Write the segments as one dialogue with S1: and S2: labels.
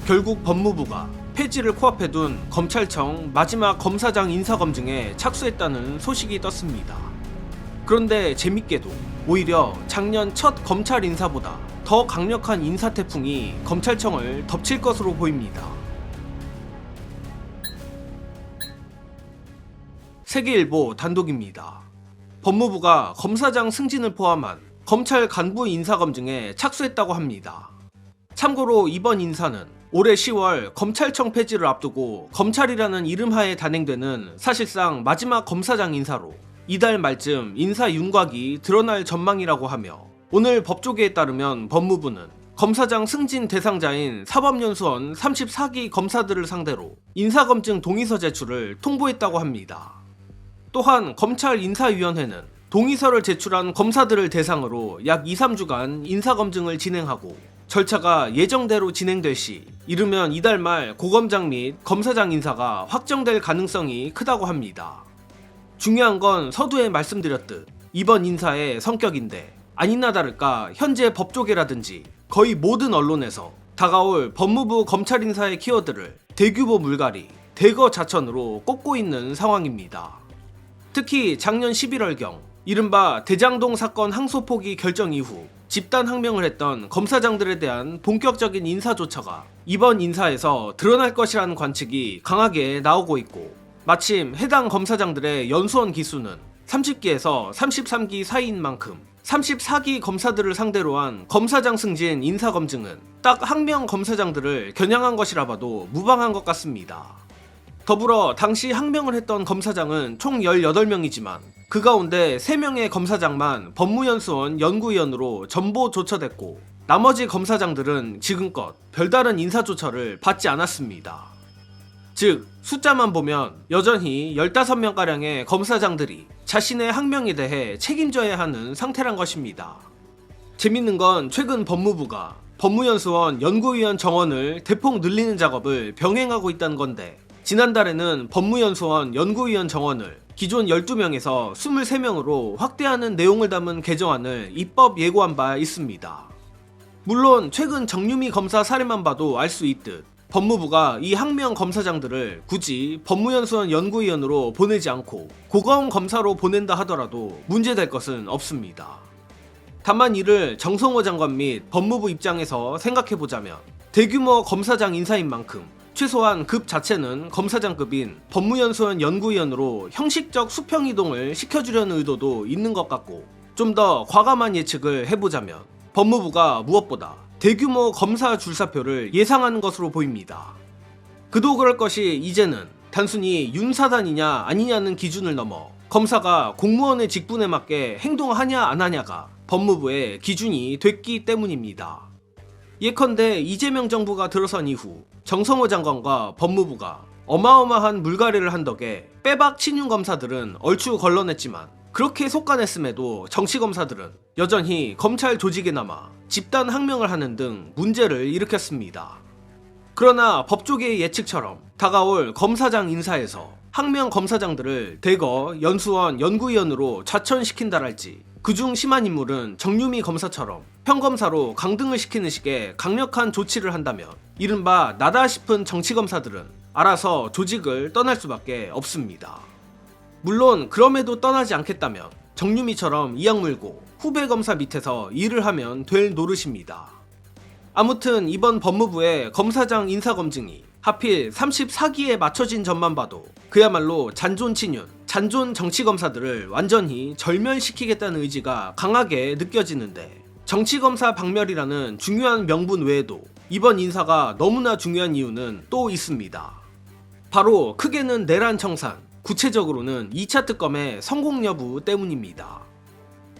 S1: 결국 법무부가 폐지를 코앞에 둔 검찰청 마지막 검사장 인사검증에 착수했다는 소식이 떴습니다. 그런데 재밌게도 오히려 작년 첫 검찰 인사보다 더 강력한 인사 태풍이 검찰청을 덮칠 것으로 보입니다. 세계일보 단독입니다. 법무부가 검사장 승진을 포함한 검찰 간부 인사검증에 착수했다고 합니다. 참고로 이번 인사는 올해 10월 검찰청 폐지를 앞두고 검찰이라는 이름하에 단행되는 사실상 마지막 검사장 인사로 이달 말쯤 인사 윤곽이 드러날 전망이라고 하며, 오늘 법조계에 따르면 법무부는 검사장 승진 대상자인 사법연수원 34기 검사들을 상대로 인사검증 동의서 제출을 통보했다고 합니다. 또한 검찰 인사위원회는 동의서를 제출한 검사들을 대상으로 약 2-3주간 인사검증을 진행하고, 절차가 예정대로 진행될 시 이르면 이달 말 고검장 및 검사장 인사가 확정될 가능성이 크다고 합니다. 중요한 건 서두에 말씀드렸듯 이번 인사의 성격인데, 아니나 다를까 현재 법조계라든지 거의 모든 언론에서 다가올 법무부 검찰 인사의 키워드를 대규모 물갈이, 대거 자천으로 꼽고 있는 상황입니다. 특히 작년 11월경 이른바 대장동 사건 항소포기 결정 이후 집단 항명을 했던 검사장들에 대한 본격적인 인사조처가 이번 인사에서 드러날 것이라는 관측이 강하게 나오고 있고, 마침 해당 검사장들의 연수원 기수는 30기에서 33기 사이인 만큼 34기 검사들을 상대로 한 검사장 승진 인사검증은 딱 항명 검사장들을 겨냥한 것이라 봐도 무방한 것 같습니다. 더불어 당시 항명을 했던 검사장은 총 18명이지만 그 가운데 3명의 검사장만 법무연수원 연구위원으로 전보 조처됐고, 나머지 검사장들은 지금껏 별다른 인사조처를 받지 않았습니다. 즉 숫자만 보면 여전히 15명가량의 검사장들이 자신의 항명에 대해 책임져야 하는 상태란 것입니다. 재밌는 건 최근 법무부가 법무연수원 연구위원 정원을 대폭 늘리는 작업을 병행하고 있다는 건데, 지난달에는 법무연수원 연구위원 정원을 기존 12명에서 23명으로 확대하는 내용을 담은 개정안을 입법 예고한 바 있습니다. 물론 최근 정유미 검사 사례만 봐도 알 수 있듯 법무부가 이 항명 검사장들을 굳이 법무연수원 연구위원으로 보내지 않고 고검 검사로 보낸다 하더라도 문제될 것은 없습니다. 다만 이를 정성호 장관 및 법무부 입장에서 생각해보자면, 대규모 검사장 인사인 만큼 최소한 급 자체는 검사장급인 법무연수원 연구위원으로 형식적 수평 이동을 시켜주려는 의도도 있는 것 같고, 좀 더 과감한 예측을 해보자면 법무부가 무엇보다 대규모 검사 줄사표를 예상하는 것으로 보입니다. 그도 그럴 것이 이제는 단순히 윤사단이냐 아니냐는 기준을 넘어 검사가 공무원의 직분에 맞게 행동하냐 안 하냐가 법무부의 기준이 됐기 때문입니다. 예컨대 이재명 정부가 들어선 이후 정성호 장관과 법무부가 어마어마한 물갈이를 한 덕에 빼박 친윤 검사들은 얼추 걸러냈지만, 그렇게 속아냈음에도 정치검사들은 여전히 검찰 조직에 남아 집단 항명을 하는 등 문제를 일으켰습니다. 그러나 법조계의 예측처럼 다가올 검사장 인사에서 항명 검사장들을 대거 연수원 연구위원으로 좌천시킨다랄지, 그중 심한 인물은 정유미 검사처럼 평검사로 강등을 시키는 식의 강력한 조치를 한다면 이른바 나다 싶은 정치검사들은 알아서 조직을 떠날 수밖에 없습니다. 물론 그럼에도 떠나지 않겠다면 정유미처럼 이악 물고 후배 검사 밑에서 일을 하면 될 노릇입니다. 아무튼 이번 법무부의 검사장 인사검증이 하필 34기에 맞춰진 점만 봐도 그야말로 잔존 친윤, 잔존 정치검사들을 완전히 절멸시키겠다는 의지가 강하게 느껴지는데, 정치검사 박멸이라는 중요한 명분 외에도 이번 인사가 너무나 중요한 이유는 또 있습니다. 바로 크게는 내란 청산, 구체적으로는 2차 특검의 성공 여부 때문입니다.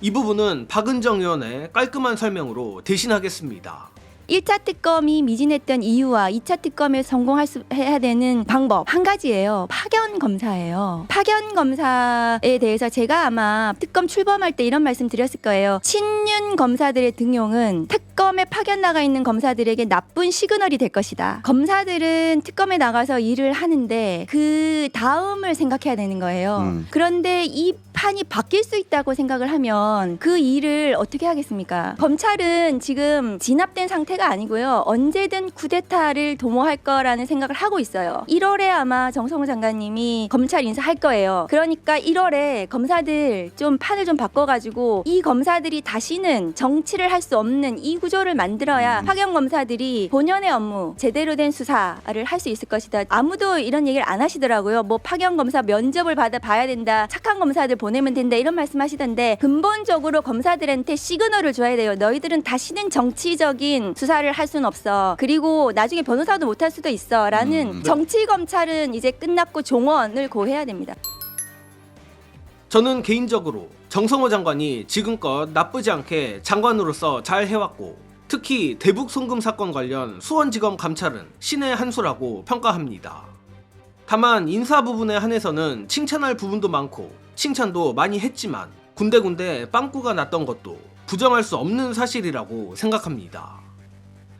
S1: 이 부분은 박은정 의원의 깔끔한 설명으로 대신하겠습니다.
S2: 1차 특검이 미진했던 이유와 2차 특검에 성공해야 되는 방법 한 가지예요. 파견 검사예요. 파견 검사에 대해서 제가 아마 특검 출범할 때 이런 말씀 드렸을 거예요. 친윤 검사들의 등용은 특검에 파견 나가 있는 검사들에게 나쁜 시그널이 될 것이다. 검사들은 특검에 나가서 일을 하는데 그 다음을 생각해야 되는 거예요. 그런데 이 판이 바뀔 수 있다고 생각을 하면 그 일을 어떻게 하겠습니까? 검찰은 지금 진압된 상태가 실패가 아니고요. 언제든 쿠데타를 도모할 거라는 생각을 하고 있어요. 1월에 아마 정성호 장관님이 검찰 인사할 거예요. 그러니까 1월에 검사들 좀 판을 좀 바꿔가지고 이 검사들이 다시는 정치를 할 수 없는 이 구조를 만들어야 파견 검사들이 본연의 업무, 제대로 된 수사를 할 수 있을 것이다. 아무도 이런 얘기를 안 하시더라고요. 뭐 파견 검사 면접을 봐야 된다. 착한 검사들 보내면 된다. 이런 말씀하시던데 근본적으로 검사들한테 시그널을 줘야 돼요. 너희들은 다시는 정치적인 수사를 할 수는 없어. 그리고 나중에 변호사도 못할 수도 있어. 라는 정치 검찰은 이제 끝났고 종언을 고해야 됩니다.
S1: 저는 개인적으로 정성호 장관이 지금껏 나쁘지 않게 장관으로서 잘 해왔고, 특히 대북 송금 사건 관련 수원지검 감찰은 신의 한 수라고 평가합니다. 다만 인사 부분에 한해서는 칭찬할 부분도 많고 칭찬도 많이 했지만 군데군데 빵꾸가 났던 것도 부정할 수 없는 사실이라고 생각합니다.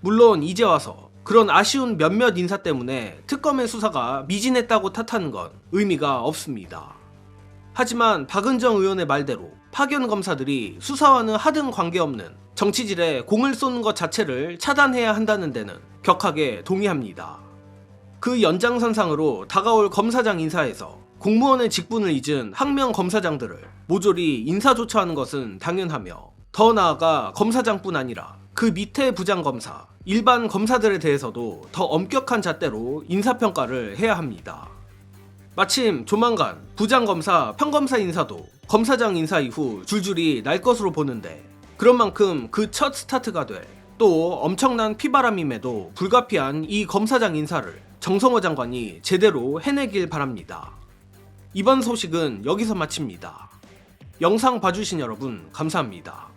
S1: 물론 이제 와서 그런 아쉬운 몇몇 인사 때문에 특검의 수사가 미진했다고 탓하는 건 의미가 없습니다. 하지만 박은정 의원의 말대로 파견 검사들이 수사와는 하등 관계없는 정치질에 공을 쏘는 것 자체를 차단해야 한다는 데는 격하게 동의합니다. 그 연장선상으로 다가올 검사장 인사에서 공무원의 직분을 잊은 학명 검사장들을 모조리 인사조처하는 것은 당연하며, 더 나아가 검사장뿐 아니라 그 밑에 부장검사, 일반 검사들에 대해서도 더 엄격한 잣대로 인사평가를 해야 합니다. 마침 조만간 부장검사, 평검사 인사도 검사장 인사 이후 줄줄이 날 것으로 보는데, 그런 만큼 그 첫 스타트가 될 또 엄청난 피바람임에도 불가피한 이 검사장 인사를 정성호 장관이 제대로 해내길 바랍니다. 이번 소식은 여기서 마칩니다. 영상 봐주신 여러분 감사합니다.